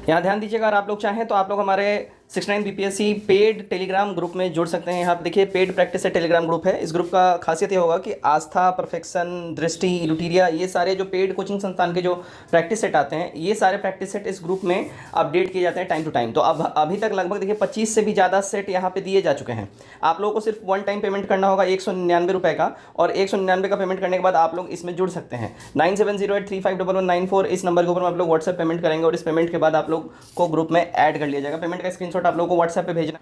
यहाँ ध्यान दीजिएगा, अगर आप लोग चाहें तो आप लोग हमारे 69 बीपीएससी पेड टेलीग्राम ग्रुप में जुड़ सकते हैं। यहाँ पे देखिए पेड प्रैक्टिस से टेलीग्राम ग्रुप है। इस ग्रुप का खासियत ये होगा कि आस्था, परफेक्शन, दृष्टि, लुटीरिया, ये सारे जो पेड कोचिंग संस्थान के जो प्रैक्टिस सेट आते हैं, ये सारे प्रैक्टिस सेट इस ग्रुप में अपडेट किए जाते हैं टाइम टू टाइम। तो अब अभी तक लगभग देखिए 25 से भी ज़्यादा सेट यहाँ पे दिए जा चुके हैं। आप लोगों को सिर्फ वन टाइम पेमेंट करना होगा 199 का, और 199 का पेमेंट करने के बाद आप लोग इसमें जुड़ सकते हैं। 9708351194 इस नंबर के ऊपर आप लोग व्हाट्सएप पेमेंट करेंगे और इस पेमेंट के बाद आप लोग को ग्रुप में ऐड कर लिया जाएगा। पेमेंट का स्क्रीनशॉट आप लोगों को व्हाट्सएप पे भेजना।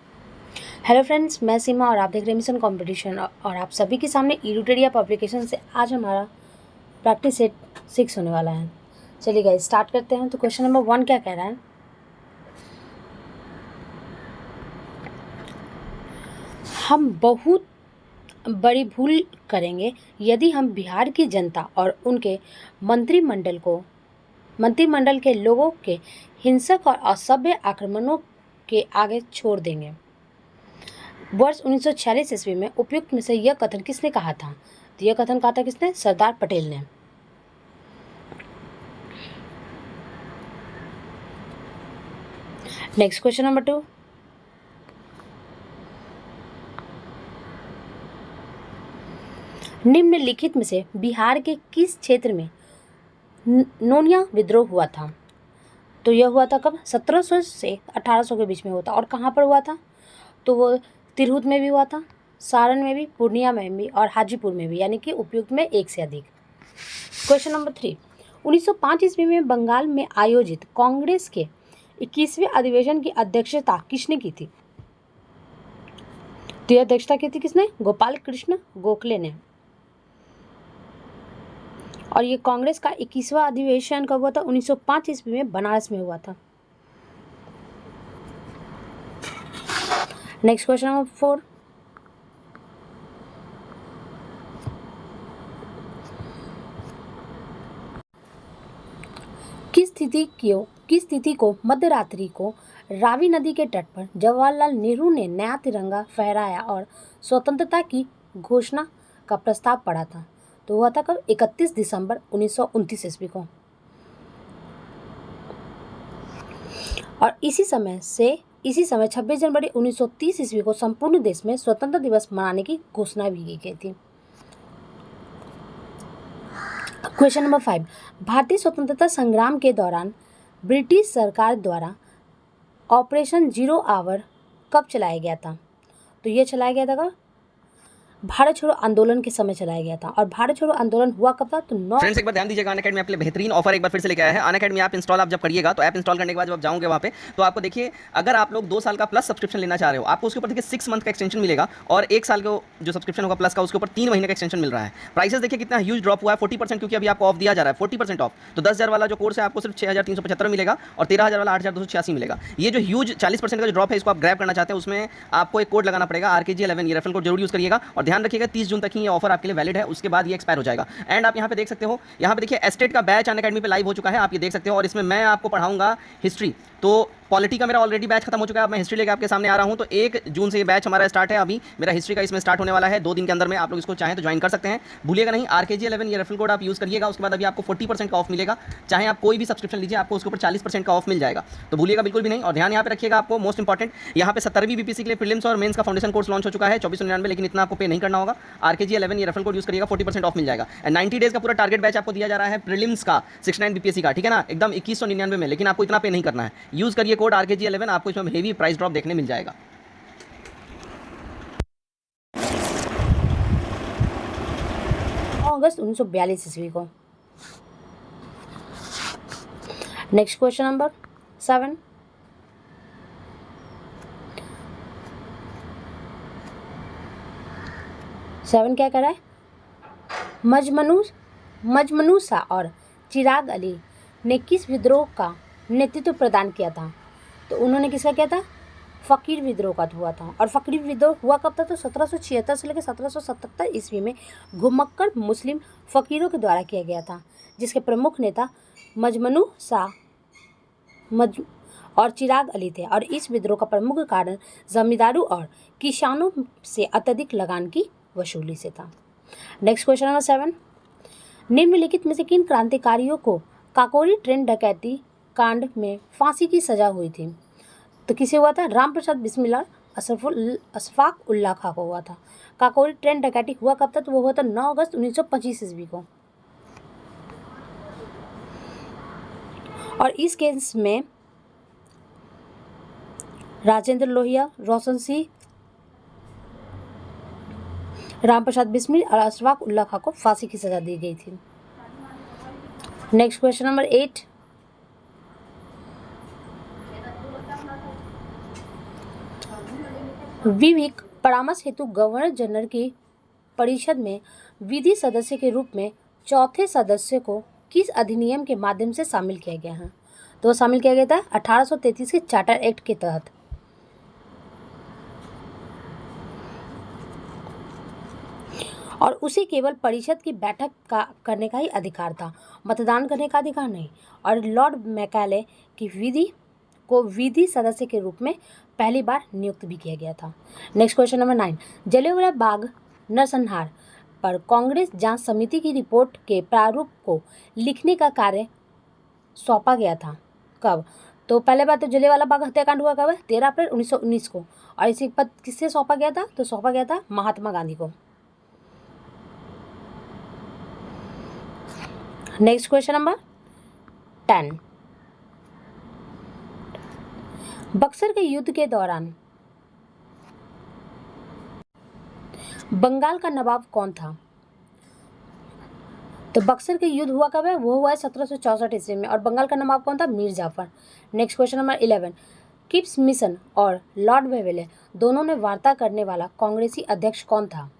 हेलो फ्रेंड्स, मैं सीमा और आप देख रहे हैं मिशन कंपटीशन, और आप सभी के सामने इरूटेरिया पब्लिकेशन से आज हमारा प्रैक्टिस सेट 6 होने वाला है। चलिए गाइस स्टार्ट करते हैं। तो क्वेश्चन नंबर 1 क्या कह रहा है? हम बहुत बड़ी भूल करेंगे यदि हम बिहार की जनता और उनके मंत्रिमंडल के लोगों के हिंसक और असभ्य आक्रमणों के आगे छोड़ देंगे। वर्ष 1946 ईस्वी में उपयुक्त में से यह कथन किसने कहा था? तो यह कथन कहा था किसने? सरदार पटेल ने। नेक्स्ट क्वेश्चन नंबर 2, निम्नलिखित में से बिहार के किस क्षेत्र में नोनिया विद्रोह हुआ था? तो यह हुआ था कब? 1700 से 1800 के बीच में हुआ था। और कहाँ पर हुआ था? तो वो तिरहुत में भी हुआ था, सारण में भी, पूर्णिया में भी और हाजीपुर में भी, यानी कि उपयुक्त में एक से अधिक। क्वेश्चन नंबर 3, 1905 ईस्वी में बंगाल में आयोजित कांग्रेस के 21वें अधिवेशन की अध्यक्षता किसने की थी? तो यह अध्यक्षता की थी किसने? गोपाल कृष्ण गोखले ने। और ये कांग्रेस का 21वां अधिवेशन कब हुआ था? 1905 ईस्वी में बनारस में हुआ था। नेक्स्ट क्वेश्चन नंबर 4, किस तिथि को मध्यरात्रि को रावी नदी के तट पर जवाहरलाल नेहरू ने नया तिरंगा फहराया और स्वतंत्रता की घोषणा का प्रस्ताव पड़ा था? तो हुआ था कब? 31 दिसंबर 1929 ईस्वी को। और इसी समय 26 जनवरी 1930 ईस्वी को संपूर्ण देश में स्वतंत्रता दिवस मनाने की घोषणा भी की गई थी। क्वेश्चन नंबर 5, भारतीय स्वतंत्रता संग्राम के दौरान ब्रिटिश सरकार द्वारा ऑपरेशन जीरो आवर कब चलाया गया था? तो यह चलाया गया था कब? भारत छोड़ो आंदोलन के समय चलाया गया था। और भारत छोड़ो आंदोलन हुआ कब था? तो 9। फ्रेंड्स एक बार ध्यान दीजिएगा, अनअकैडमी आपके लिए बेहतरीन ऑफर एक बार फिर से लेके आया है। अनअकैडमी ऐप इंस्टॉल आप जब करिएगा, तो ऐप इंस्टॉल करने के बाद जब आप जाओगे वहाँ पे, तो आपको देखिए अगर आप लोग 2 साल का प्लस सब्सक्रिप्शन लेना चाह रहे हो, आपको उसके ऊपर देखिए 6 मंथ का एक्सटेंशन मिलेगा, और 1 साल का जो सब्सक्रिप्शन होगा प्लस का, उसके ऊपर 3 महीने का एक्सटेंशन मिल रहा है। प्राइसेस देखिए कितना ह्यूज ड्रॉप हुआ है, 40%, क्योंकि अभी आपको ऑफ दिया जा रहा है, 40% ऑफ। तो 10,000 वाला जो कोर्स है आपको सिर्फ 6,375 मिलेगा, और 13,000 वाला 8,286 मिलेगा। ये जो ह्यूज 40% का जो ड्रॉप है, इसको आप ग्रैब करना चाहते हैं, उसमें आपको एक कोड लगाना पड़ेगा RKG11, ये रेफरल कोड जरूर यूज करिएगा। और ध्यान रखिएगा 30 जून तक ही ये ऑफर आपके लिए वैलिड है, उसके बाद ये एक्सपायर हो जाएगा। एंड आप यहाँ पे देख सकते हो, यहाँ पे देखिए एस्टेट का बैच अनअकैडमी पे लाइव हो चुका है, आप ये देख सकते हो। और इसमें मैं आपको पढ़ाऊंगा हिस्ट्री। तो पॉलिटी का मेरा ऑलरेडी बैच खत्म हो चुका है, अब मैं हिस्ट्री लेकर आपके सामने आ रहा हूं। तो 1 जून से ये बैच हमारा स्टार्ट है। अभी मेरा हिस्ट्री का इसमें स्टार्ट होने वाला है 2 दिन के अंदर में। आप लोग इसको चाहें तो ज्वाइन कर सकते हैं। भूलिएगा नहीं, RKG11 ये रेफरल कोड आप यूज करिएगा। उसके बाद अभी आपको 40% का ऑफ मिलेगा। चाहे आप कोई भी सब्सक्रिप्शन लीजिए, आपको उसके ऊपर 40% का ऑफ मिल जाएगा। तो भूलिएगा बिल्कुल भी नहीं। और ध्यान यहाँ पे रखिएगा, आपको मोस्ट इंपॉर्टेंट, यहाँ पे 17वीं बीपीएससी के लिए प्रीलिम्स और मेंस का फाउंडेशन कोर्स लॉन्च हो चुका है 2499, लेकिन इतना आपको पे नहीं करना होगा। RKG11 ये रेफरल कोड यूज करिएगा, 40% ऑफ मिल जाएगा। एंड 90 डेज का पूरा टारगेट बैच आपको दिया जा रहा है प्रीलिम्स का 69 बीपीएससी का, ठीक है ना, एकदम 2199 में। लेकिन आपको इतना पे नहीं करना है। यूज करिए कोड RKG11, आपको इसमें हेवी प्राइस ड्रॉप देखने मिल जाएगा। अगस्त 1942 ईस्वी को। नेक्स्ट क्वेश्चन नंबर 7, क्या कह रहा है? मजमनू शाह और चिराग अली ने किस विद्रोह का नेतृत्व प्रदान किया था? तो उन्होंने किसका किया था? फ़कीर विद्रोह का हुआ था। और फ़कीर विद्रोह हुआ कब था? तो 1776 से लेकर 1777 ईस्वी में घुमक्कड़ मुस्लिम फ़कीरों के द्वारा किया गया था, जिसके प्रमुख नेता मजमनू शाह और चिराग अली थे। और इस विद्रोह का प्रमुख कारण जमींदारों और किसानों से अत्यधिक लगान की वसूली से था। नेक्स्ट क्वेश्चन नंबर 7, निम्नलिखित में से किन क्रांतिकारियों को काकोरी ट्रेन डकैती कांड में फांसी की सजा हुई थी। तो किसे हुआ था? राम प्रसाद बिस्मिल और अशफाक उल्ला खां को हुआ था। काकोरी ट्रेन डकैती हुआ कब था? तो वो हुआ था 9 अगस्त 1925 ईस्वी को। और इस केस में राजेंद्र लोहिया, रोशन सिंह, राम प्रसाद बिस्मिल और अशफाक उल्ला खां को फांसी की सजा दी गई थी। Next question number 8। विधिक परामर्श हेतु गवर्नर जनरल की परिषद में विधि सदस्य के रूप में चौथे सदस्य को किस अधिनियम के माध्यम से शामिल किया गया है? तो वो शामिल किया गया था 1833 के चार्टर एक्ट के तहत। और उसे केवल परिषद की बैठक करने का ही अधिकार था, मतदान करने का अधिकार नहीं। और लॉर्ड मैकाले की विधि सदस्य के रूप में पहली बार नियुक्त भी किया गया था। Next question number 9। Jallianwala Bagh नरसंहार पर कांग्रेस जांच समिति की रिपोर्ट के प्रारूप को लिखने का कार्य सौंपा गया था कब? तो पहले बात तो जलियांवाला बाग हत्याकांड हुआ कब है? 13 अप्रैल 1919 को। और इसी पद किससे सौंपा गया था? तो सौंपा गया था महात्मा गांधी को। Next question number 10। बक्सर के युद्ध के दौरान बंगाल का नवाब कौन था? तो बक्सर के युद्ध हुआ कब है? वो हुआ है 1764 ईस्वी में। और बंगाल का नवाब कौन था? Mir Jafar. Next question number 11। Cripps mission और लॉर्ड वेवेले दोनों ने वार्ता करने वाला कांग्रेसी अध्यक्ष कौन था?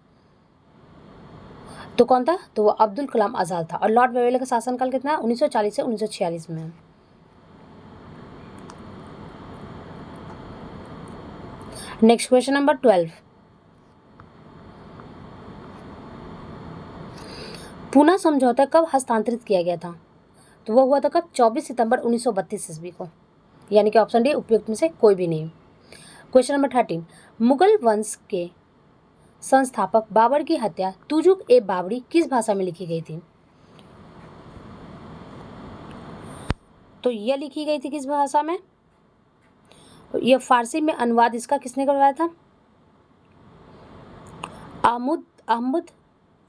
तो कौन था? तो वो अब्दुल कलाम आजाद था। और लॉर्ड वेवेले का शासनकाल कितना? 1940 से 1946 में। Next question number 12। पूना समझौता कब हस्तांतरित किया गया था? तो वो हुआ था कब? 24 सितंबर 1932 ईस्वी को। यानी कि ऑप्शन डी उपयुक्त में से कोई भी नहीं। Question number 13। मुगल वंश के संस्थापक बाबर की हत्या तुजुक ए बाबरी किस भाषा में लिखी गई थी? तो यह लिखी गई थी किस भाषा में? यह फारसी में अनुवाद इसका किसने करवाया था? अहमद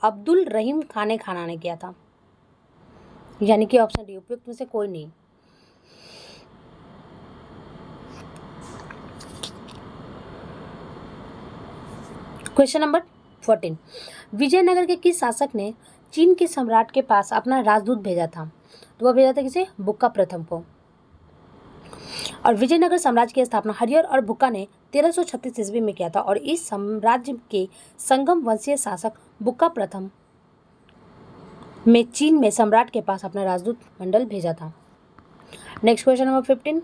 अब्दुल रहीम खाने खाना ने किया था। यानी कि ऑप्शन डी उपयुक्त में से कोई नहीं। Question number 14। विजयनगर के किस शासक ने चीन के सम्राट के पास अपना राजदूत भेजा था? तो वह भेजा था किसे? बुक्का प्रथम को। और विजयनगर साम्राज्य की स्थापना हरिहर और बुक्का ने 1336 ईस्वी में किया था। और इस साम्राज्य के संगम वंशीय शासक बुक्का प्रथम में चीन में सम्राट के पास अपना राजदूत मंडल भेजा था। Next question number 15।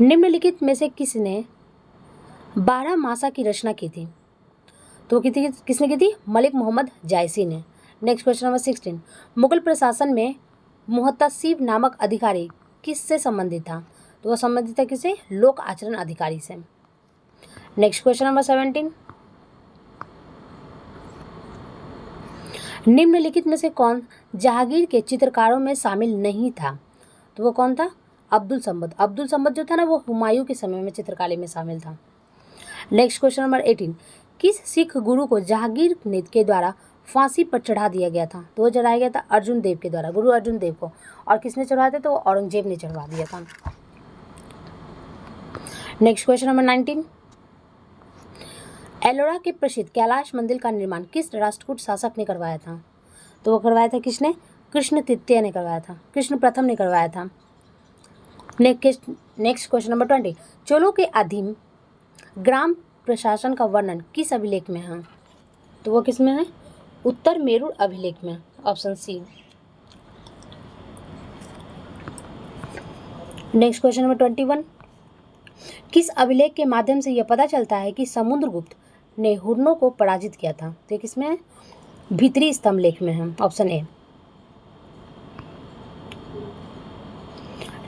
निम्नलिखित में से किसने 12 मासा की रचना की थी? तो किसने की थी? मलिक मोहम्मद जायसी ने। Next question number 16। मुगल प्रशासन में मुहतसिब नामक अधिकारी किससे संबंधित था? तो वह संबंधित था किससे? लोक आचरण अधिकारी से। Next question number 17। निम्नलिखित में से कौन जहांगीर के चित्रकारों में शामिल नहीं था? तो वो कौन था? अब्दुल समद। अब्दुल समद जो था ना, वो हुमायूं के समय में चित्रकारी में शामिल था। Next question number 18। किस सिख गुरु को जहांगीर के द्वारा फांसी पर चढ़ा दिया गया था? तो वो चढ़ाया गया था अर्जुन देव के द्वारा, गुरु अर्जुन देव को। और किसने चढ़ाया था? तो औरंगजेब ने चढ़वा दिया था। Next question number 19। एलोरा के प्रसिद्ध कैलाश मंदिर का निर्माण किस राष्ट्रकूट शासक ने करवाया था? तो वो करवाया था किसने? कृष्ण तृतीय ने करवाया था, कृष्ण प्रथम ने करवाया था। Next question number 20। चोलों के अधीन ग्राम प्रशासन का वर्णन किस अभिलेख में है? तो वो किस में है? उत्तर मेरुर अभिलेख में, option C. Next question number 21। किस अभिलेख के माध्यम से यह पता चलता है कि समुद्रगुप्त ने हुर्नों को पराजित किया था? तो किसमें है? भीतरी स्तंभ लेख में है, option A.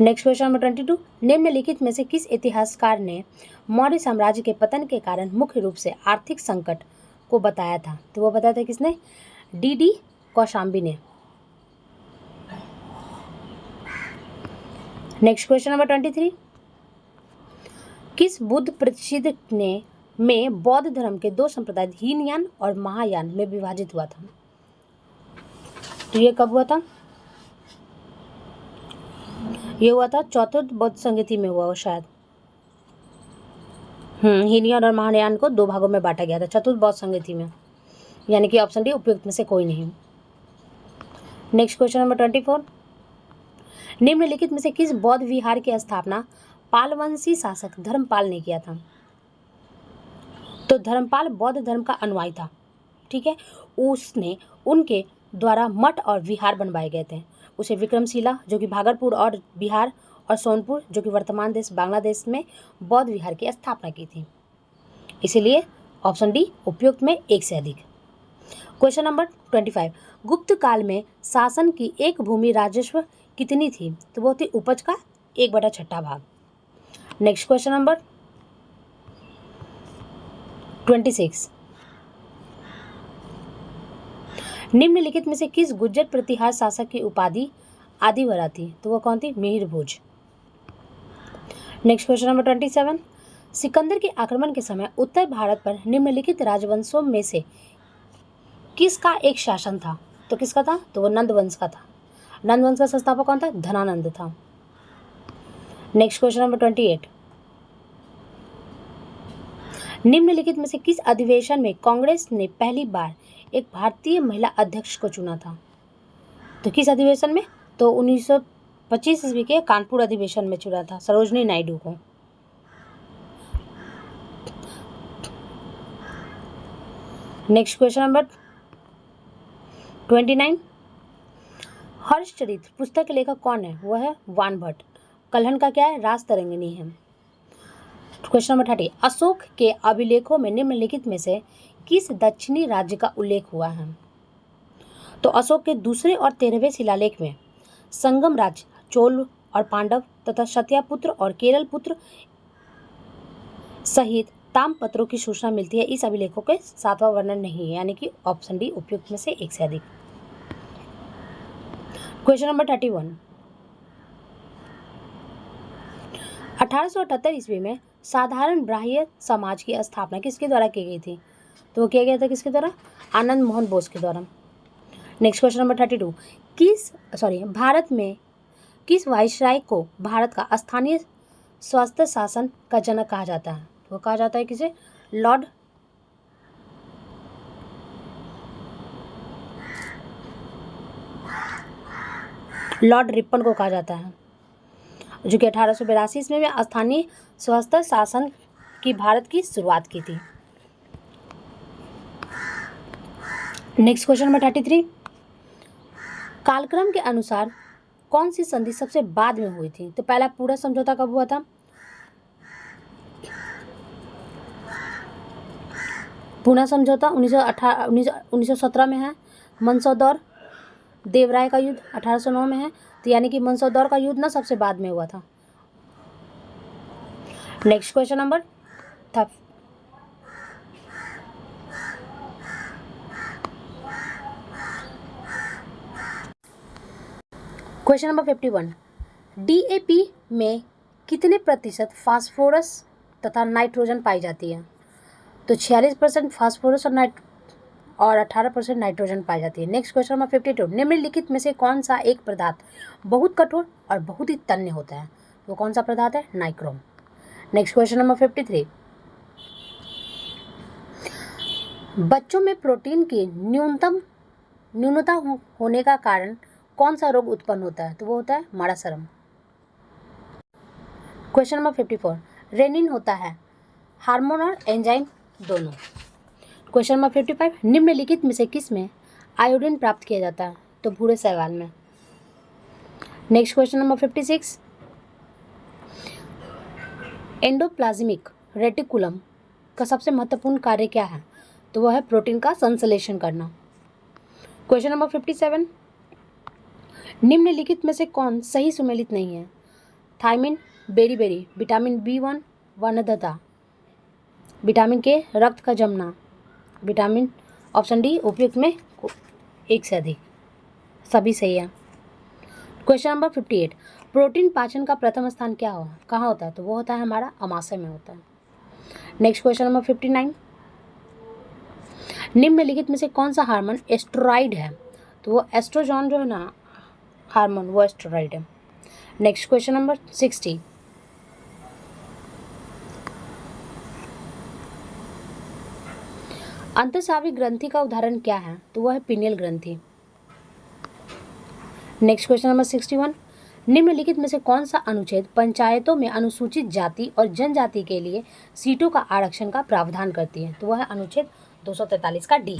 Next question number 22। निम्नलिखित में से किस इतिहासकार ने मौर्य साम्राज्य के पतन के कारण मुख्य रूप से आर्थिक संकट को बताया था? तो वो बताया था किसने? डी कौशाम्बी ने। नेक्स्ट क्वेश्चन नंबर 23, किस बुद्ध प्रतिष्ठित ने में बौद्ध धर्म के दो संप्रदाय हीनयान और महायान में विभाजित हुआ था? तो ये कब हुआ था? ये हुआ था चतुर्थ बौद्ध संगति में हुआ शायद। हीनयान और महायान को दो भागों में बांटा गया था चतुर्थ बौद्ध संगति में, यानी कि ऑप्शन डी उपयुक्त में से कोई नहीं। नेक्स्ट क्वेश्चन नंबर 24, निम्नलिखित में से किस बौद्ध विहार की स्थापना पालवंशी शासक धर्मपाल ने किया था? तो धर्मपाल बौद्ध धर्म का अनुयायी था, ठीक है। उसने उनके द्वारा मठ और विहार बनवाए गए थे। उसे विक्रमशिला जो कि भागलपुर और बिहार और सोनपुर जो कि वर्तमान देश बांग्लादेश में बौद्ध विहार की स्थापना की थी। इसीलिए ऑप्शन डी उपयुक्त में एक से अधिक। क्वेश्चन नंबर 25, गुप्त काल में शासन की एक भूमि राजस्व कितनी थी? तो वो थी उपज का 1/6 भाग। नेक्स्ट क्वेश्चन नंबर 26, निम्नलिखित में से किस गुर्जर प्रतिहार शासक की उपाधि आदिवरा थी? तो वो कौन थी? मिहिर भोज। नेक्स्ट क्वेश्चन नंबर 27, सिकंदर के आक्रमण के समय उत्तर भारत पर निम्नलिखित राजवंशों में से किसका एक शासन था? तो किसका था? तो वो नंद वंश का था। नंद वंश का संस्थापक कौन था? धनानंद था। नेक्स्ट क्वेश्चन नंबर 28, निम्नलिखित में से किस अधिवेशन में कांग्रेस ने पहली बार एक भारतीय महिला अध्यक्ष को चुना था? तो किस अधिवेशन में? तो 1925 ईस्वी के कानपुर अधिवेशन में चुना था सरोजनी नायडू को। नेक्स्ट क्वेश्चन नंबर 29, हर्षचरित पुस्तक के लेखक कौन है? वह है वान भट्ट। कल्हण का क्या है? रास तरंगिणी है। क्वेश्चन नंबर 30, अशोक के अभिलेखों में निम्नलिखित में से किस दक्षिणी राज्य का उल्लेख हुआ है? तो अशोक के दूसरे और 13वें शिलालेख में संगम राज्य, चोल और पांडव तथा सत्यापुत्र और केरल पुत्र सहित ताम्रपत्रों की सूचना मिलती है। इस अभिलेखों के 7वां वर्णन नहीं है, यानी कि ऑप्शन डी उपयुक्त में से एक से अधिक। क्वेश्चन नंबर 31, 1878 ईस्वी में साधारण ब्राह्मण समाज की स्थापना किसके द्वारा की गई थी? तो वो किया गया था किसके द्वारा? आनंद मोहन बोस के द्वारा। नेक्स्ट क्वेश्चन नंबर 32, भारत में किस वायसराय को भारत का स्थानीय स्वास्थ्य शासन का जनक कहा जाता है? वो कहा जाता है किसे? लॉर्ड रिपन को कहा जाता है, जो कि 1882 ईस्वी में स्थानीय स्वास्थ्य शासन की भारत की शुरुआत की थी। नेक्स्ट क्वेश्चन नंबर 33, कालक्रम के अनुसार कौन सी संधि सबसे बाद में हुई थी? तो पहला पूरा समझौता कब हुआ था? पूना समझौता 1917 में है। मंदसौर देवराय का युद्ध 1809 में है। तो यानी कि मंदसौर का युद्ध ना सबसे बाद में हुआ था। Next question number question number 51, DAP में कितने प्रतिशत फास्फोरस तथा नाइट्रोजन पाई जाती है? तो 46% फास्फोरस और 18% नाइट्रोजन पाई जाती है। नेक्स्ट क्वेश्चन नंबर 52, निम्नलिखित में से कौन सा एक पदार्थ बहुत कठोर और बहुत ही तन्य होता है? वो कौन सा पदार्थ है? नाइक्रोम। नेक्स्ट क्वेश्चन नंबर 53, बच्चों में प्रोटीन की न्यूनता होने का कारण कौन सा रोग उत्पन्न होता है? तो वो होता है माड़ासरम। क्वेश्चन नंबर 54, रेनिन होता है हार्मोन और एंजाइम दोनों। क्वेश्चन नंबर 55, निम्नलिखित में से किस में आयोडीन प्राप्त किया जाता है? तो भूरे शैवाल में। Next question number 56, endoplasmic reticulum का सबसे महत्वपूर्ण कार्य क्या है? तो वह है प्रोटीन का संश्लेषण करना। क्वेश्चन नंबर 57, निम्नलिखित में से कौन सही सुमेलित नहीं है? थायमिन, बेरी, विटामिन B1 वर्णदता, विटामिन के रक्त का जमना, विटामिन ऑप्शन डी उपयुक्त में एक से अधिक, सभी सही है। क्वेश्चन नंबर 58, प्रोटीन पाचन का प्रथम स्थान क्या हो कहाँ होता है? तो वो होता है हमारा अमाशय में होता है। नेक्स्ट क्वेश्चन नंबर 59, निम्नलिखित में से कौन सा हार्मोन एस्ट्रोराइड है? तो वो एस्ट्रोजन जो है ना हार्मोन, वो एस्ट्रोराइड है। नेक्स्ट क्वेश्चन नंबर 60, अंतःस्रावी ग्रंथि का उदाहरण क्या है? तो वह है पीनियल ग्रंथि। नेक्स्ट क्वेश्चन नंबर 61, निम्नलिखित में से कौन सा अनुच्छेद पंचायतों में अनुसूचित जाति और जनजाति के लिए सीटों का आरक्षण का प्रावधान करती है? तो वह है अनुच्छेद 243 का D.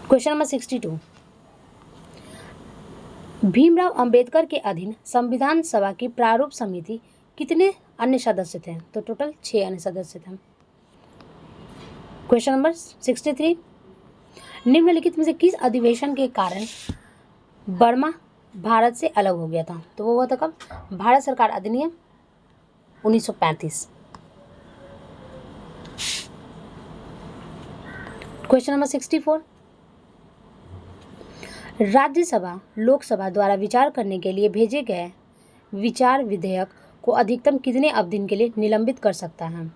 Question number 62, Bhimrao Ambedkar के अधीन संविधान सभा की प्रारूप समिति कितने अन्य सदस्य थे? तो टोटल 6 अन्य सदस्य थे। क्वेश्चन नंबर 63, निम्नलिखित में से किस अधिवेशन के कारण बर्मा भारत से अलग हो गया था? तो वो हुआ था कब? भारत सरकार अधिनियम 1935। क्वेश्चन नंबर 64, राज्यसभा लोकसभा द्वारा विचार करने के लिए भेजे गए विचार विधेयक को अधिकतम कितने अवधि के लिए निलंबित कर सकता है?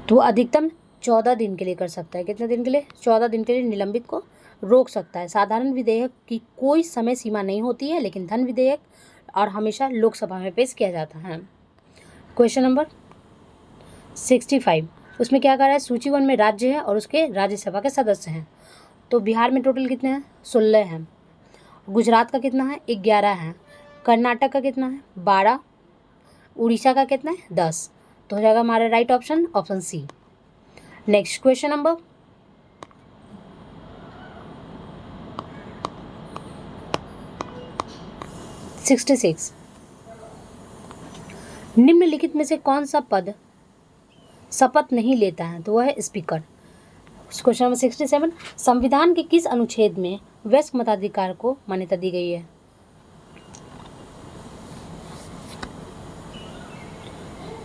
तो अधिकतम 14 दिन के लिए कर सकता है। कितने दिन के लिए? 14 दिन के लिए निलंबित को रोक सकता है। साधारण विधेयक की कोई समय सीमा नहीं होती है, लेकिन धन विधेयक और हमेशा लोकसभा में पेश किया जाता है। क्वेश्चन नंबर 65, उसमें क्या कह रहा है? सूची 1 में राज्य है और उसके राज्यसभा के सदस्य हैं। तो बिहार में टोटल कितने हैं? 16 हैं। गुजरात का कितना है? 11 है। कर्नाटक का कितना है? 12। उड़ीसा का कितना है? 10। तो हो जाएगा हमारा right option option C. Next question number 66, निम्नलिखित में से कौन सा पद शपथ नहीं लेता है? तो वह है स्पीकर। क्वेश्चन नंबर 67, संविधान के किस अनुच्छेद में वयस्क मताधिकार को मान्यता दी गई है?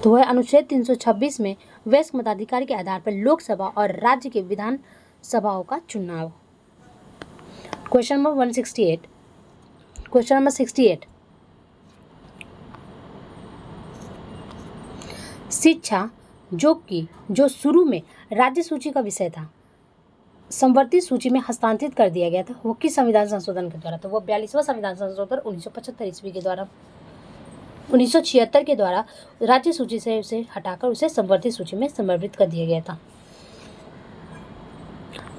तो वह अनुच्छेद 326 में वयस्क मताधिकार के आधार पर लोकसभा और राज्य के विधान सभाओं का चुनाव। क्वेश्चन नंबर 168, क्वेश्चन नंबर 68, शिक्षा जो शुरू में राज्य सूची का विषय था, संवर्धित सूची में हस्तांतरित कर दिया गया था, वो किस संविधान संशोधन के द्वारा? तो वो 42वां संविधान संशोधन 1975 ईस्वी के द्वारा। 1976 के द्वारा राज्य सूची से उसे हटाकर उसे संवर्धित सूची में समर्पित कर दिया गया था।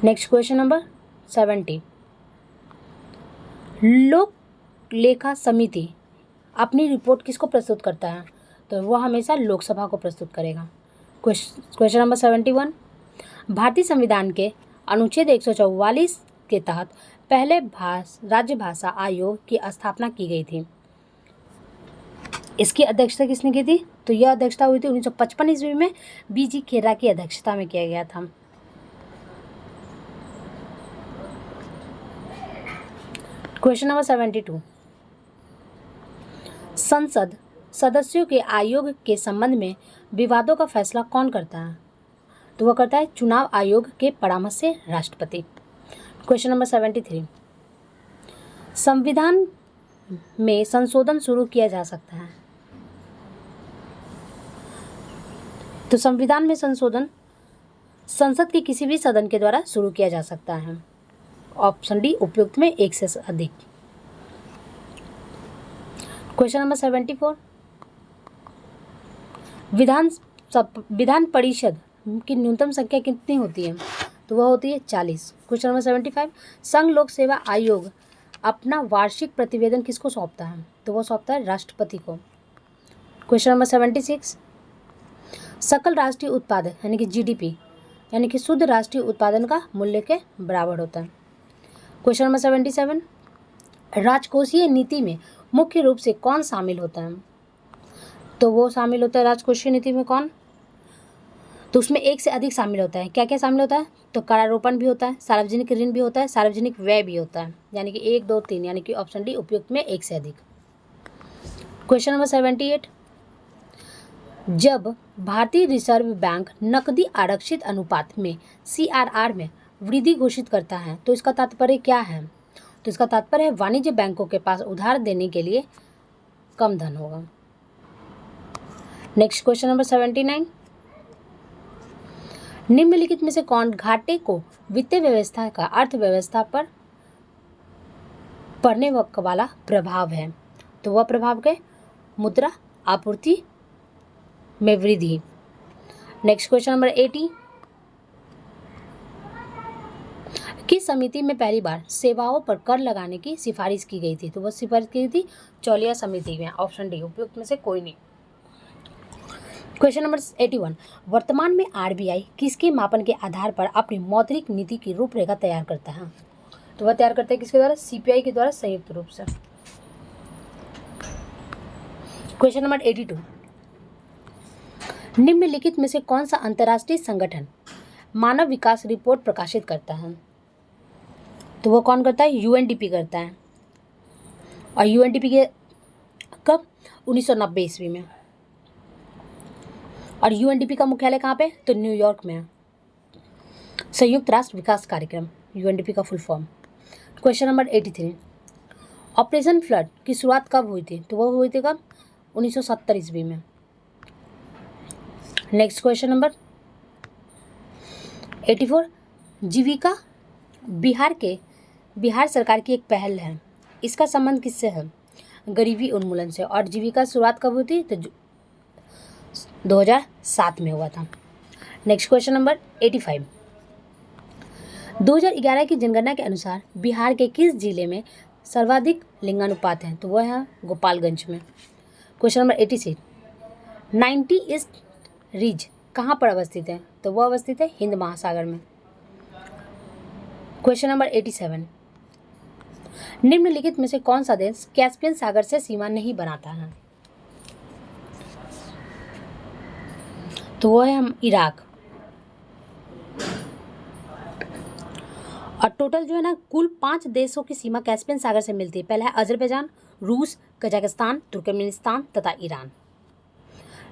नेक्स्ट क्वेश्चन नंबर 70, लोक लेखा समिति अपनी रिपोर्ट किसको प्रस्तुत करता है? तो वह हमेशा लोकसभा को प्रस्तुत करेगा। क्वेश्चन नंबर 71, भारतीय संविधान के अनुच्छेद 144 के तहत पहले राज्य भाषा आयोग की स्थापना की गई थी। इसकी अध्यक्षता किसने की थी? तो यह अध्यक्षता हुई थी 1955 ईस्वी में बीजी खेरा की अध्यक्षता में किया गया था। क्वेश्चन नंबर 72, संसद सदस्यों के आयोग के संबंध में विवादों का फैसला कौन करता है? तो वह करता है चुनाव आयोग के परामर्श से राष्ट्रपति। क्वेश्चन नंबर 73, संविधान में संशोधन शुरू किया जा सकता है। तो संविधान में संशोधन संसद के किसी भी सदन के द्वारा शुरू किया जा सकता है। ऑप्शन डी उपयुक्त में एक से अधिक। क्वेश्चन नंबर 74, विधान परिषद की न्यूनतम संख्या कितनी होती है? तो वह होती है 40। क्वेश्चन नंबर 75, संघ लोक सेवा आयोग अपना वार्षिक प्रतिवेदन किसको सौंपता है? तो वह सौंपता है राष्ट्रपति को। क्वेश्चन नंबर 76, सकल राष्ट्रीय उत्पादन यानी कि जीडीपी यानी कि शुद्ध राष्ट्रीय उत्पादन का मूल्य के बराबर होता है। क्वेश्चन नंबर 77, राजकोषीय नीति में मुख्य रूप से कौन शामिल होता है? तो वो शामिल होता है राजकोषीय नीति में कौन? तो उसमें एक से अधिक शामिल होता है। क्या क्या शामिल होता है? तो करारोपण भी होता है, सार्वजनिक ऋण भी होता है, सार्वजनिक व्यय भी होता है, यानी कि 1, 2, 3 यानी कि ऑप्शन डी उपयुक्त में एक से अधिक। क्वेश्चन नंबर 78, जब भारतीय रिजर्व बैंक नकदी आरक्षित अनुपात में CRR में वृद्धि घोषित करता है तो इसका तात्पर्य क्या है? तो इसका तात्पर्य है वाणिज्य बैंकों के पास उधार देने के लिए कम धन होगा। नेक्स्ट क्वेश्चन नंबर 79, निम्नलिखित में से कौन घाटे को वित्तीय व्यवस्था का अर्थव्यवस्था पर पड़ने वाला प्रभाव है? तो वह प्रभाव के मुद्रा आपूर्ति में वृद्धि। नेक्स्ट क्वेश्चन नंबर 80, किस समिति में पहली बार सेवाओं पर कर लगाने की सिफारिश की गई थी? तो वह सिफारिश की थी चौलिया समिति में। ऑप्शन डी उपयुक्त में से कोई नहीं। क्वेश्चन नंबर 81, वर्तमान में आरबीआई किसके मापन के आधार पर अपनी मौद्रिक नीति की रूपरेखा तैयार करता है? तो वह तैयार करता है किसके द्वारा? सीपीआई के द्वारा संयुक्त रूप से। क्वेश्चन नंबर 82, निम्नलिखित में से कौन सा अंतर्राष्ट्रीय संगठन मानव विकास रिपोर्ट प्रकाशित करता है? तो वो कौन करता है? यूएनडीपी करता है। और यूएनडीपी के कब? 1990 ईस्वी में। और यूएनडीपी का मुख्यालय कहाँ पे? तो न्यूयॉर्क में है। संयुक्त राष्ट्र विकास कार्यक्रम, यूएनडीपी का full form. Question number 83, operation flood की शुरुआत कब हुई थी? तो वो हुई थी कब? 1970 ईस्वी में। नेक्स्ट क्वेश्चन नंबर 84, जीविका बिहार सरकार की एक पहल है। इसका संबंध किससे है? गरीबी उन्मूलन से। और जीविका शुरुआत कब हुई थी? तो 2007 में हुआ था। नेक्स्ट क्वेश्चन नंबर 85, 2011 की जनगणना के अनुसार बिहार के किस जिले में सर्वाधिक लिंगानुपात है? तो वह है गोपालगंज में। क्वेश्चन नंबर 86, 90 ईस्ट रिज कहाँ पर अवस्थित है? तो वह अवस्थित है हिंद महासागर में। क्वेश्चन नंबर 87, निम्नलिखित में से कौन सा देश कैस्पियन सागर से सीमा नहीं बनाता है? तो वो है हम इराक। और टोटल जो है ना कुल 5 देशों की सीमा कैस्पियन सागर से मिलती है। पहला है अजरबैजान, रूस, कजाकिस्तान, तुर्कमेनिस्तान तथा ईरान।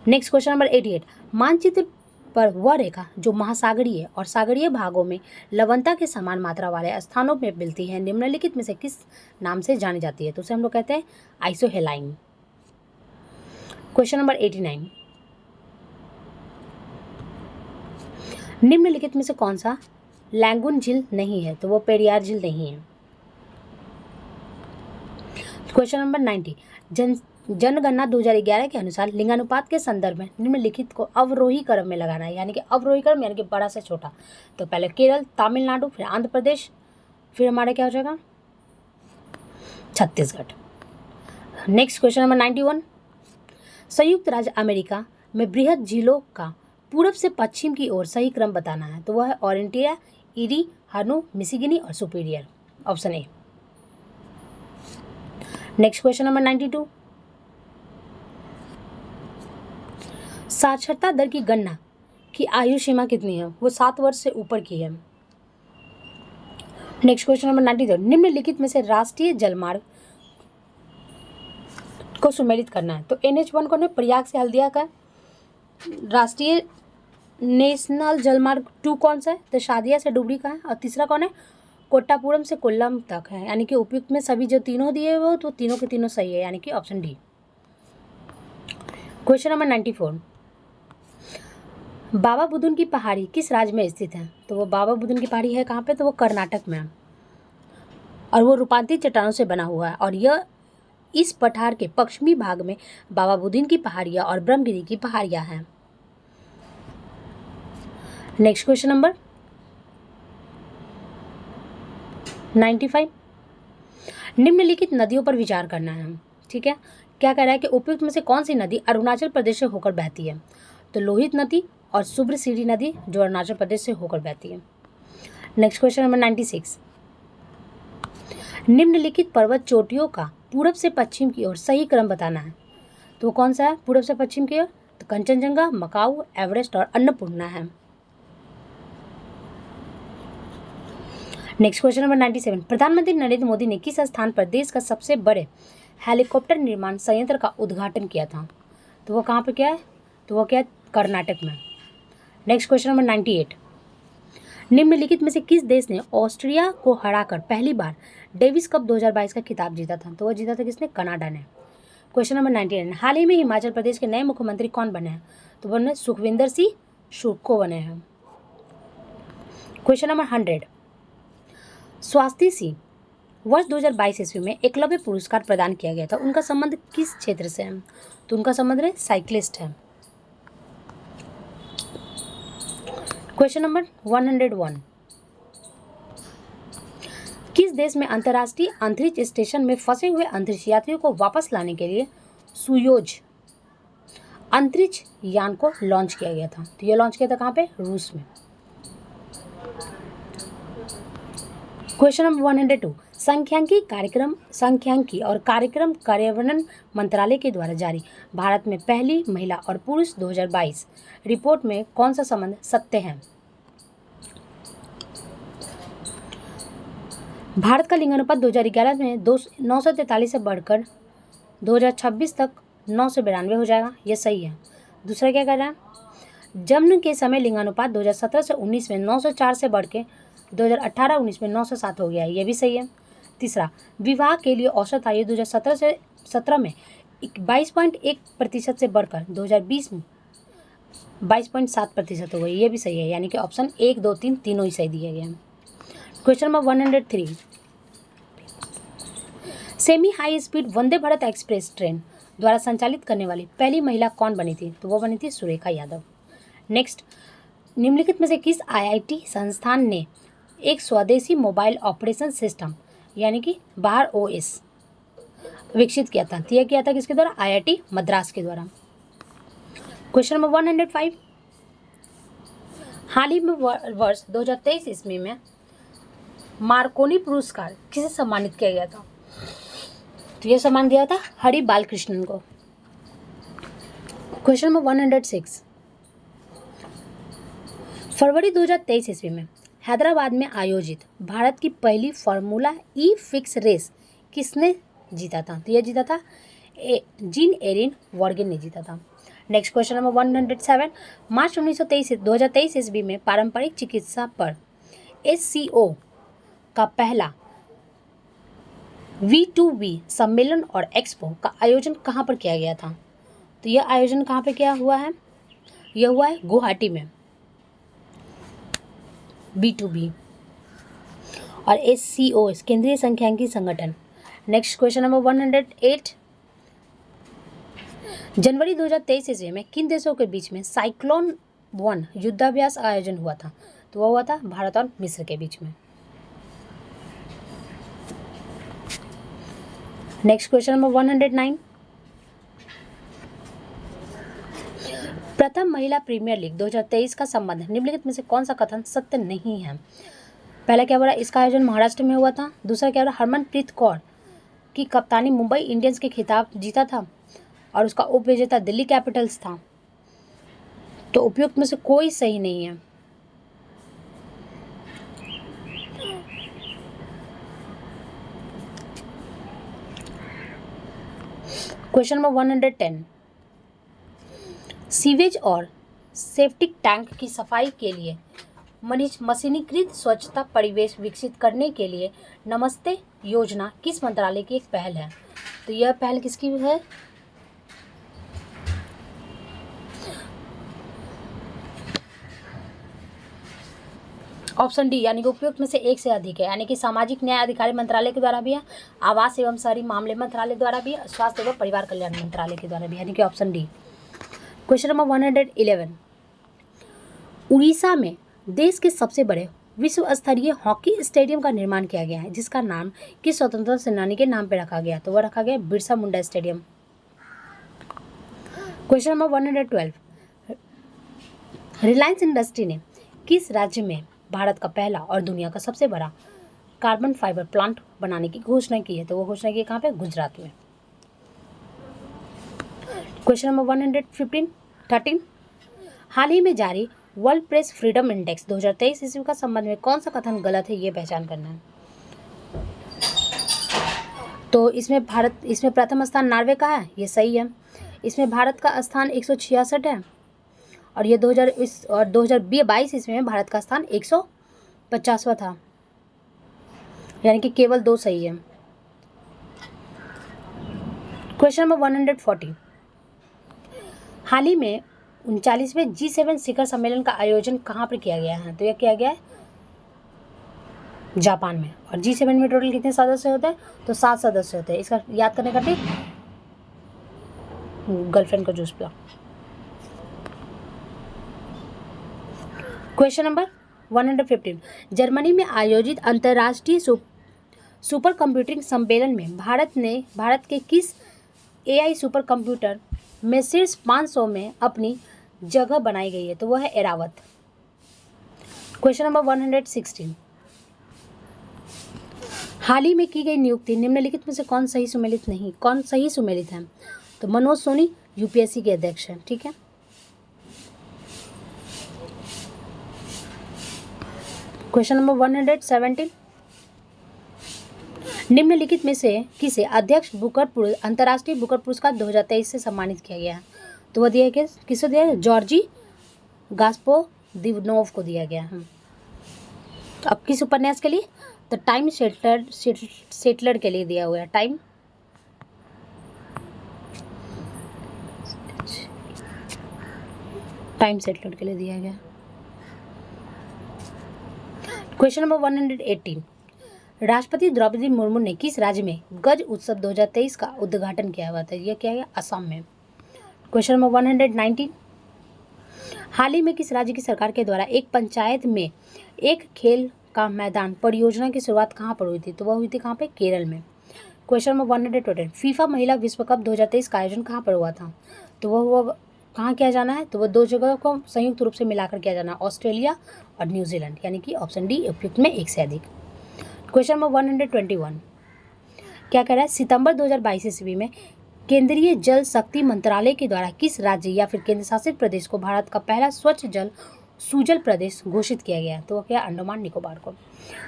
नेक्स्ट क्वेश्चन नंबर 88, मानचित्र पर वह रेखा जो महासागरीय और सागरीय भागों में लवणता के समान मात्रा वाले स्थानों में मिलती है निम्नलिखित में से किस नाम से जानी जाती है? तो उसे हम लोग कहते हैं आइसोहेलाइन। क्वेश्चन नंबर 89, निम्नलिखित में से कौन सा लैंगून झील नहीं है? तो वो पेरियार झील नहीं है। क्वेश्चन नंबर 90, जनगणना 2011 के अनुसार लिंगानुपात के संदर्भ में निम्नलिखित को अवरोही क्रम में लगाना है। यानी कि अवरोही क्रम यानी कि बड़ा से छोटा। तो पहले केरल, तमिलनाडु, फिर आंध्र प्रदेश, फिर हमारा क्या हो जाएगा? छत्तीसगढ़। नेक्स्ट क्वेश्चन नंबर 91, संयुक्त राज्य अमेरिका में बृहद झीलों का पूर्व से पश्चिम की ओर सही क्रम बताना है। तो वह है ओरेंटिया, इरी, हर्नो, मिसिगिनी और superior. Option A. Next question number 92, साक्षरता दर की गणना की आयु सीमा कितनी है? वो 7 वर्ष से ऊपर की है। नेक्स्ट क्वेश्चन नंबर 93, निम्नलिखित में से राष्ट्रीय जलमार्ग को सुमेलित करना है। तो NH1 कौन है? प्रयाग से हल्दिया का। राष्ट्रीय नेशनल जलमार्ग 2 कौन सा है? तो शादिया से डुबरी का है। और तीसरा कौन है? कोट्टापुरम से कोल्लम तक है। यानी कि उपयुक्त में सभी जो तीनों दिए वो तो तीनों के तीनों सही है, यानी कि ऑप्शन डी। क्वेश्चन नंबर 94, बाबा बुदुन की पहाड़ी किस राज्य में स्थित है? तो वो बाबा बुदुन की पहाड़ी है कहाँ पे? तो वो कर्नाटक में है। और वो रूपांतरित चट्टानों से बना हुआ है। और यह इस पठार के पश्चिमी भाग में बाबा बुदुन की पहाड़ियाँ और ब्रह्मगिरी की पहाड़ियाँ हैं। नेक्स्ट क्वेश्चन नंबर 95, निम्नलिखित नदियों पर विचार करना है। ठीक है, क्या कह रहा है कि उपयुक्त में से कौन सी नदी अरुणाचल प्रदेश से होकर बहती है? तो लोहित नदी और सुब्रसिरी नदी जो अरुणाचल प्रदेश से होकर बहती है। नेक्स्ट क्वेश्चन नंबर 96, निम्नलिखित पर्वत चोटियों का पूर्व से पश्चिम की ओर सही क्रम बताना है। तो कौन सा है पूर्व से पश्चिम की ओर? तो कंचनजंगा, मकाऊ, एवरेस्ट और अन्नपूर्णा है। नेक्स्ट क्वेश्चन नंबर 97, प्रधानमंत्री नरेंद्र मोदी ने किस स्थान पर देश का सबसे बड़े हेलीकॉप्टर निर्माण संयंत्र का उद्घाटन किया था? तो वो कहाँ पे क्या है? तो वो क्या है? कर्नाटक में। नेक्स्ट क्वेश्चन नंबर 98, निम्नलिखित में से किस देश ने ऑस्ट्रिया को हराकर पहली बार डेविस कप 2022 का खिताब जीता था? तो वह जीता था किसने? कनाडा ने। क्वेश्चन नंबर 99, हाल ही में हिमाचल प्रदेश के नए मुख्यमंत्री कौन बने हैं? तो बने सुखविंदर सिंह सुक्खू बने हैं। क्वेश्चन नंबर 100, स्वाति सिंह वर्ष 2022 ईस्वी में एकलव्य पुरस्कार प्रदान किया गया था, उनका संबंध किस क्षेत्र से है? तो उनका संबंध साइक्लिस्ट है। क्वेश्चन नंबर 101, किस देश में अंतर्राष्ट्रीय अंतरिक्ष स्टेशन में फंसे हुए अंतरिक्ष यात्रियों को वापस लाने के लिए सुयोज अंतरिक्ष यान को लॉन्च किया गया था? तो यह लॉन्च किया था कहाँ पे? रूस में। क्वेश्चन नंबर 102, सांख्यिकी और कार्यक्रम कार्यान्वयन मंत्रालय के द्वारा जारी भारत में पहली महिला और पुरुष 2022 रिपोर्ट में कौन सा संबंध सत्य है? भारत का लिंगानुपात 2011 में 943 से बढ़कर 2026 तक 9 से 92 हो जाएगा, यह सही है। दूसरा क्या कह रहा है? जन्म के समय लिंगानुपात 2017 से 19 में 904 से बढ़ के 2018-19 में 907 हो गया है, यह भी सही है। तीसरा, विवाह के लिए औसत आयु 2017 में 22.1% से बढ़कर 2020 में 22.7% हो गई, यह भी सही है, यानी कि ऑप्शन 1, 2, 3 तीनों ही सही दिए गए हैं। Question number 103, semi high speed Vande Bharat express train द्वारा संचालित करने वाली पहली महिला कौन बनी थी? तो वो बनी थी सुरेखा यादव। नेक्स्ट, निम्नलिखित में से किस आईआईटी संस्थान ने एक स्वदेशी मोबाइल ऑपरेशन सिस्टम यानी कि बाहर ओएस विकसित किया था? तो यह किया था किसके द्वारा? आईआईटी मद्रास के द्वारा। क्वेश्चन नंबर 105, हाल ही में वर्ष 2023 ईस्वी में मार्कोनी पुरस्कार किसे सम्मानित किया गया था? तो यह सम्मान दिया था हरि बालकृष्णन को। क्वेश्चन नंबर 106, फरवरी 2023 ईस्वी में हैदराबाद में आयोजित भारत की पहली फार्मूला ई फिक्स रेस किसने जीता था? तो यह जीता था जीन एरिन वॉर्गेन ने जीता था। नेक्स्ट क्वेश्चन नंबर 107, मार्च 2023 ईस्वी में पारंपरिक चिकित्सा पर SCO का पहला V2V सम्मेलन और एक्सपो का आयोजन कहाँ पर किया गया था? तो यह आयोजन कहाँ पे किया हुआ है? यह हुआ है गुवाहाटी में, B2B और SCO केंद्रीय सांख्यिकी संगठन। नेक्स्ट क्वेश्चन नंबर 108, जनवरी 2023 ईस्वी में किन देशों के बीच में साइक्लोन 1 युद्धाभ्यास आयोजन हुआ था? तो वह हुआ था भारत और मिस्र के बीच में। नेक्स्ट क्वेश्चन नंबर 109, प्रथम महिला प्रीमियर लीग 2023 का संबंध निम्नलिखित में से कौन सा कथन सत्य नहीं है? पहला क्या बोला? इसका आयोजन महाराष्ट्र में हुआ था। दूसरा क्या बोला? हरमनप्रीत कौर की कप्तानी मुंबई इंडियंस के खिताब जीता था और उसका उप विजेता दिल्ली कैपिटल्स था। तो उपयुक्त में से कोई सही नहीं है। क्वेश्चन नंबर 110, सीवेज और सेप्टिक टैंक की सफाई के लिए मशीनीकृत स्वच्छता परिवेश विकसित करने के लिए नमस्ते योजना किस मंत्रालय की एक पहल है? तो यह पहल किसकी है? ऑप्शन डी यानी कि उपयुक्त में से एक से अधिक है, यानी कि सामाजिक न्याय अधिकारी मंत्रालय के द्वारा भी है, आवास एवं शहरी मामले मंत्रालय द्वारा भी है, स्वास्थ्य एवं परिवार कल्याण मंत्रालय के द्वारा भी, यानी कि option D. Question number 111, Orissa में देश के सबसे बड़े विश्व स्तरीय हॉकी स्टेडियम का निर्माण किया गया है, जिसका नाम किस स्वतंत्रता सेनानी के नाम पर रखा गया? तो वह रखा गया Birsa Munda stadium. Question number 112, Reliance industry ने किस राज्य में भारत का पहला और दुनिया का सबसे बड़ा कार्बन फाइबर प्लांट बनाने की घोषणा की है? तो वो घोषणा की है कहाँ पे? गुजरात में। क्वेश्चन नंबर 113, हाल ही में जारी वर्ल्ड प्रेस फ्रीडम इंडेक्स 2023 ईस्वी का संबंध में कौन सा कथन गलत है, ये पहचान करना है। तो इसमें प्रथम स्थान नॉर्वे का है, ये सही है। इसमें भारत का स्थान 166 है और ये 2022 ईस्वी में भारत का स्थान 50वां था, यानी कि केवल 2 सही है। क्वेश्चन नंबर 140, हाल ही में 39वें G7 शिखर सम्मेलन का आयोजन कहाँ पर किया गया है? तो यह किया गया है जापान में। और G7 में टोटल कितने सदस्य होते हैं? तो 7 सदस्य होते हैं। इसका याद करने का ट्रिक, गर्लफ्रेंड को जूस पिला। क्वेश्चन नंबर 115, जर्मनी में आयोजित अंतर्राष्ट्रीय सुपर कंप्यूटिंग सम्मेलन में भारत के किस AI सुपर कंप्यूटर में शीर्ष 500 में अपनी जगह बनाई गई है? तो वह है एरावत। क्वेश्चन नंबर 116, हाल ही में की गई नियुक्ति निम्नलिखित में से कौन सही सुमेलित है? तो मनोज सोनी UPSC के अध्यक्ष हैं। ठीक है। क्वेश्चन नंबर 117, निम्नलिखित में से किसे अध्यक्ष अंतर्राष्ट्रीय बुकर पुरस्कार 2023 से सम्मानित किया गया है? तो वह दिया गया, किसे दिया गया? जॉर्जी गास्पोदिनोव को दिया गया है। अब किस उपन्यास के लिए? तो टाइम सेटलर के लिए दिया हुआ है। टाइम सेटलर के लिए दिया गया। क्वेश्चन नंबर 118, राष्ट्रपति द्रौपदी मुर्मू ने किस राज्य में गज उत्सव 2023 का उद्घाटन किया हुआ था? यह किया गया असम में। क्वेश्चन नंबर 119, हाल ही में किस राज्य की सरकार के द्वारा एक पंचायत में एक खेल का मैदान परियोजना की शुरुआत कहाँ पर हुई थी? तो वह हुई थी कहाँ पे? केरल में। क्वेश्चन नंबर 120, फीफा महिला विश्व कप 2023 का आयोजन कहाँ पर हुआ था? तो वह कहाँ किया जाना है? तो वह 2 जगह को संयुक्त रूप से मिलाकर किया जाना, ऑस्ट्रेलिया और न्यूजीलैंड, यानी कि ऑप्शन डी उपयुक्त में 1 से अधिक। क्वेश्चन नंबर 121, क्या कह रहा है? सितंबर 2022 ईस्वी में केंद्रीय जल शक्ति मंत्रालय के द्वारा किस राज्य या फिर केंद्र शासित प्रदेश को भारत का पहला स्वच्छ जल सुजल प्रदेश घोषित किया गया? तो वह क्या? अंडमान निकोबार को।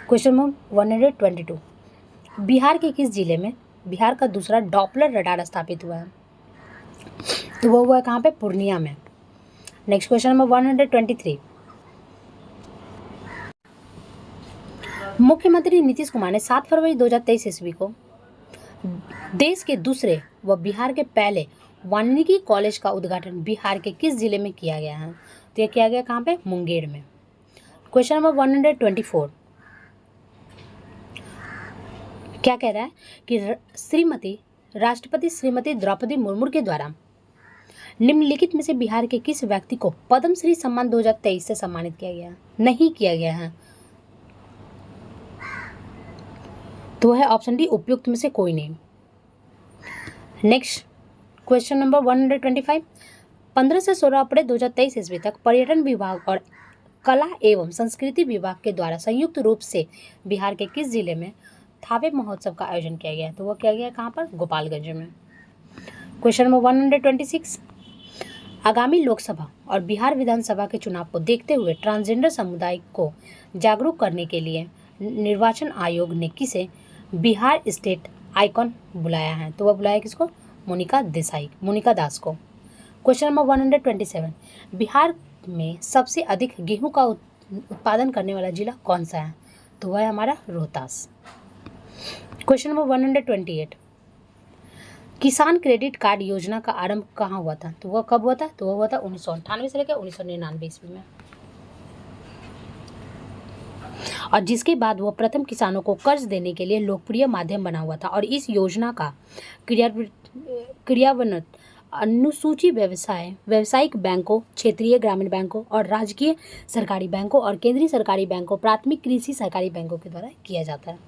क्वेश्चन नंबर 122, बिहार के किस जिले में बिहार का दूसरा डॉपलर रडार स्थापित हुआ है? तो वो हुआ कहाँ पे? पूर्णिया में। नेक्स्ट क्वेश्चन नंबर 123, मुख्यमंत्री नीतीश कुमार ने 7 फरवरी 2023 ईस्वी को देश के दूसरे व बिहार के पहले वानिकी कॉलेज का उद्घाटन बिहार के किस जिले में किया गया है? तो यह किया गया कहाँ पे? मुंगेर में। क्वेश्चन नंबर 124, क्या कह रहा है कि राष्ट्रपति श्रीमती द्रौपदी मुर्मू के द्वारा निम्नलिखित में से बिहार के किस व्यक्ति को पद्मश्री सम्मान 2023 से सम्मानित किया गया? नहीं किया गया है। तो है ऑप्शन डी उपयुक्त में से कोई नहीं। नेक्स्ट क्वेश्चन नंबर 125, 15 से 16 अप्रैल 2023 ईस्वी तक पर्यटन विभाग और कला एवं संस्कृति विभाग के द्वारा संयुक्त रूप से बिहार के किस जिले में थावे महोत्सव का आयोजन किया गया? तो वो किया गया कहाँ पर? गोपालगंज में। क्वेश्चन नंबर 126, आगामी लोकसभा और बिहार विधानसभा के चुनाव को देखते हुए ट्रांसजेंडर समुदाय को जागरूक करने के लिए निर्वाचन आयोग ने किसे बिहार स्टेट आइकॉन बुलाया है? तो वह बुलाया किसको? मोनिका दास को। क्वेश्चन नंबर 127, बिहार में सबसे अधिक गेहूं का उत्पादन करने वाला जिला कौन सा है? तो वह है हमारा रोहतास। क्वेश्चन नंबर 128, किसान क्रेडिट कार्ड योजना का आरंभ कहाँ हुआ था? तो वह कब हुआ था? तो वह हुआ था 1998 से लेकर 1999 ईस्वी में, और जिसके बाद वह प्रथम किसानों को कर्ज देने के लिए लोकप्रिय माध्यम बना हुआ था। और इस योजना का क्रियान्वयन अनुसूची व्यावसायिक बैंकों, क्षेत्रीय ग्रामीण बैंकों और राजकीय सरकारी बैंकों और केंद्रीय सरकारी बैंकों, प्राथमिक कृषि सरकारी बैंकों के द्वारा किया जाता है।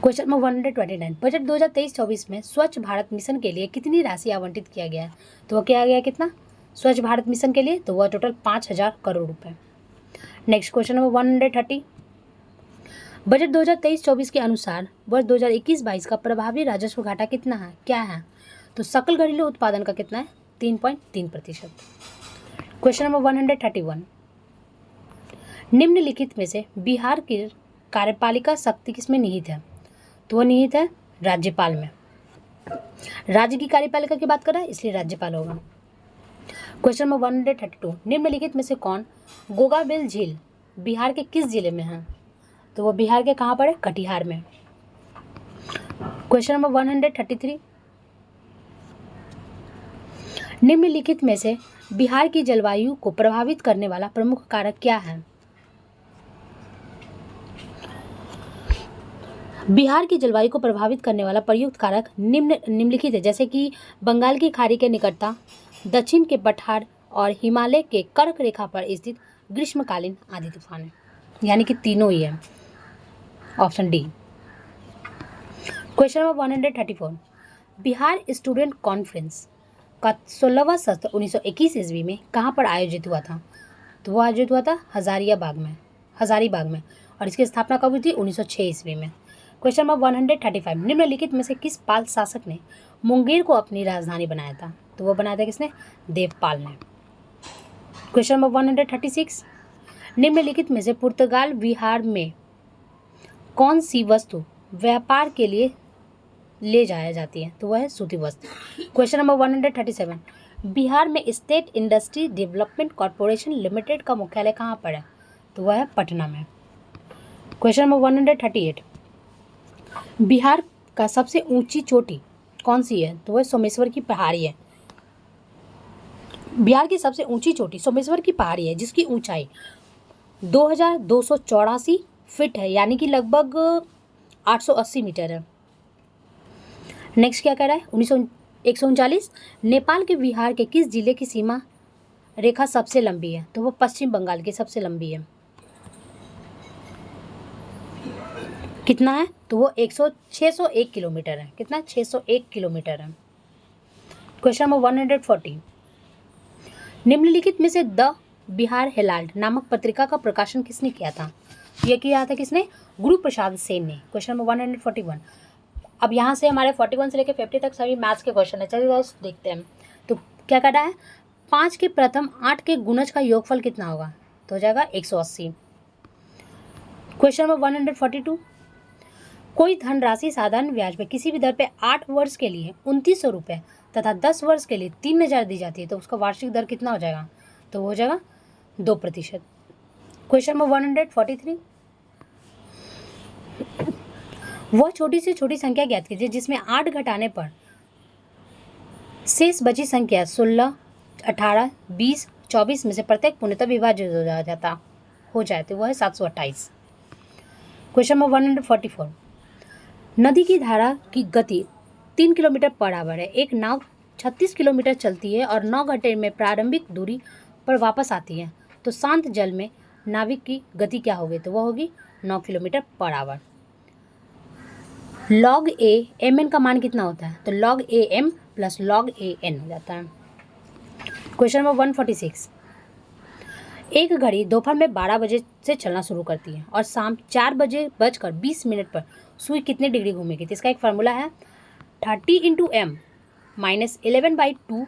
क्वेश्चन नंबर 129, बजट 2023-24 में स्वच्छ भारत मिशन के लिए कितनी राशि आवंटित किया गया है? तो वह किया गया कितना स्वच्छ भारत मिशन के लिए? तो वह टोटल 5000 करोड़ रुपए। नेक्स्ट क्वेश्चन नंबर 130, बजट 2023-24 के अनुसार वर्ष 2021-22 का प्रभावी राजस्व घाटा कितना है? क्या है? तो सकल घरेलू उत्पादन का कितना है? 3.3%। क्वेश्चन नंबर 131, निम्नलिखित में से बिहार की कार्यपालिका शक्ति किसमें निहित है? तो वह निहित है राज्यपाल में। राज्य की कार्यपालिका की बात कर रहा है इसलिए राज्यपाल होगा। क्वेश्चन नंबर 132, निम्नलिखित में से कौन गोगाबेल झील बिहार के किस जिले में है? तो वो बिहार के कहाँ पर है? कटिहार में। क्वेश्चन नंबर 133, निम्नलिखित में से बिहार की जलवायु को प्रभावित करने वाला प्रमुख कारक क्या है? बिहार की जलवायु को प्रभावित करने वाला प्रयुक्त कारक निम्नलिखित है, जैसे कि बंगाल की खाड़ी के निकटता, दक्षिण के पठार और हिमालय के कर्क रेखा पर स्थित ग्रीष्मकालीन आंधी तूफान है, यानी कि तीनों ही है, option D. Question number 134, Bihar student conference का 16वां सत्र 1921 ईस्वी में कहाँ पर आयोजित हुआ था? तो वो आयोजित हुआ था हजारीबाग में, और इसकी स्थापना कब हुई थी? 1906 ईस्वी में। क्वेश्चन नंबर 135, निम्नलिखित में से किस पाल शासक ने मुंगेर को अपनी राजधानी बनाया था? तो वो बनाया था किसने? देवपाल ने। क्वेश्चन नंबर 136, निम्नलिखित में से पुर्तगाल बिहार में कौन सी वस्तु व्यापार के लिए ले जाया जाती है? तो वह है सूती वस्त्र। क्वेश्चन नंबर 137, बिहार में state industry development corporation limited का मुख्यालय कहाँ पर है? तो वह है पटना में। क्वेश्चन नंबर 138, बिहार का सबसे ऊंची चोटी कौन सी है? तो वह सोमेश्वर की पहाड़ी है। बिहार की सबसे ऊंची चोटी सोमेश्वर की पहाड़ी है, जिसकी ऊंचाई 2284 फीट है, यानी कि लगभग 880 मीटर है। नेक्स्ट क्या कह रहा है? 139, नेपाल के बिहार के किस जिले की सीमा रेखा सबसे लंबी है? तो वो पश्चिम बंगाल की सबसे लंबी है। कितना है? तो वो 601 किलोमीटर है। कितना? 601 किलोमीटर है। क्वेश्चन नंबर 140, निम्नलिखित में से द बिहार हेराल्ड नामक पत्रिका का प्रकाशन किसने किया था? यह किया था किसने? गुरु प्रसाद सेन ने। क्वेश्चन नंबर 141, अब यहाँ से हमारे 41 से लेकर 50 तक सभी मैथ्स के क्वेश्चन है, चलिए गाइस देखते हैं। तो क्या कर रहा है? 5 के प्रथम 8 के गुणज का योगफल कितना होगा? तो हो जाएगा 180। क्वेश्चन नंबर 142, कोई धनराशि साधारण ब्याज पे किसी भी दर पे 8 वर्ष के लिए 2900 रुपये तथा 10 वर्ष के लिए 3000 दी जाती है, तो उसका वार्षिक दर कितना हो जाएगा? तो वो हो जाएगा 2%। क्वेश्चन नंबर 143, वह छोटी से छोटी संख्या ज्ञात कीजिए जिसमें 8 घटाने पर शेष बची संख्या 16, 18, 20, 24 में से प्रत्येक पूर्णतः विभाजित हो जाए तो वह है 728। क्वेश्चन नंबर 144, नदी की धारा की गति 3 किलोमीटर पर आवर है। एक नाव 36 किलोमीटर चलती है और 9 घंटे में प्रारंभिक दूरी पर वापस आती है, तो शांत जल में नाविक की गति क्या होगी? तो वह होगी 9 kilometre per hour. log a mn का मान कितना होता है? तो log a m plus log a n हो जाता है। क्वेश्चन नंबर 146, एक घड़ी दोपहर में 12 बजे से चलना शुरू करती है और शाम 4 बजे बजकर 20 मिनट पर सुई कितने डिग्री घूमेगी? तो इसका एक फार्मूला है 30 into m minus 11/2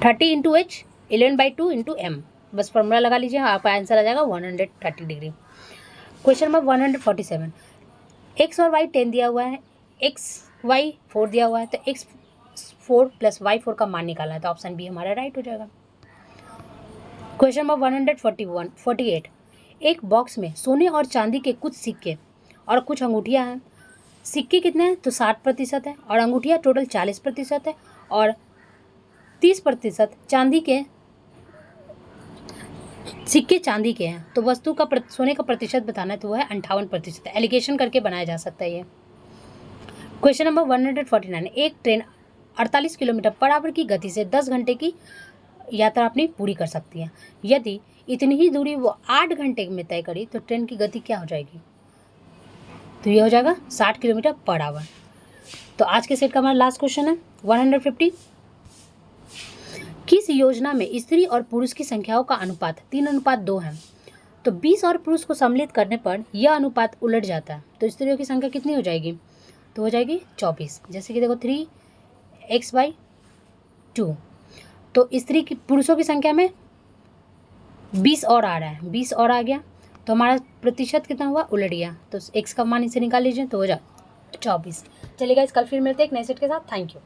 30 into h 11/2 into m, बस फार्मूला लगा लीजिए, आपका आंसर आ जाएगा 130 डिग्री। क्वेश्चन नंबर 147, x और y 10 दिया हुआ है, x y 4 दिया हुआ है, तो x4 प्लस y4 का मान निकालना है, तो ऑप्शन बी हमारा राइट हो जाएगा। क्वेश्चन नंबर 148, एक बॉक्स में सोने और चांदी के कुछ सिक्के और कुछ अंगूठियाँ हैं। सिक्के कितने हैं? तो 60% है और अंगूठियाँ टोटल 40% है और 30% चांदी के सिक्के चांदी के हैं, तो वस्तु का सोने का प्रतिशत बताना है, तो वह है 58% है। एलिगेशन करके बनाया जा सकता है ये। क्वेश्चन नंबर 149, एक ट्रेन 48 किलोमीटर पर आवर की गति से 10 घंटे की यात्रा अपनी पूरी कर सकती है। यदि इतनी ही दूरी वो 8 घंटे में तय करी तो ट्रेन की गति क्या हो जाएगी? तो ये हो जाएगा 60 किलोमीटर पर आवर। तो आज के सेट का हमारा लास्ट क्वेश्चन है 150, किस योजना में स्त्री और पुरुष की संख्याओं का अनुपात 3:2 है? तो 20 और पुरुष को सम्मिलित करने पर यह अनुपात उलट जाता है, तो स्त्रियों की संख्या कितनी हो जाएगी? तो हो जाएगी 24। जैसे कि देखो 3x/2, तो स्त्री की पुरुषों की संख्या में 20 और आ रहा है, 20 और आ गया, तो हमारा प्रतिशत कितना हुआ? उलट गया, तो x का मान इसे निकाल लीजिए, तो हो जाए 24। चलिए गाइस, कल फिर मिलते हैं एक नए सेट के साथ। Thank you.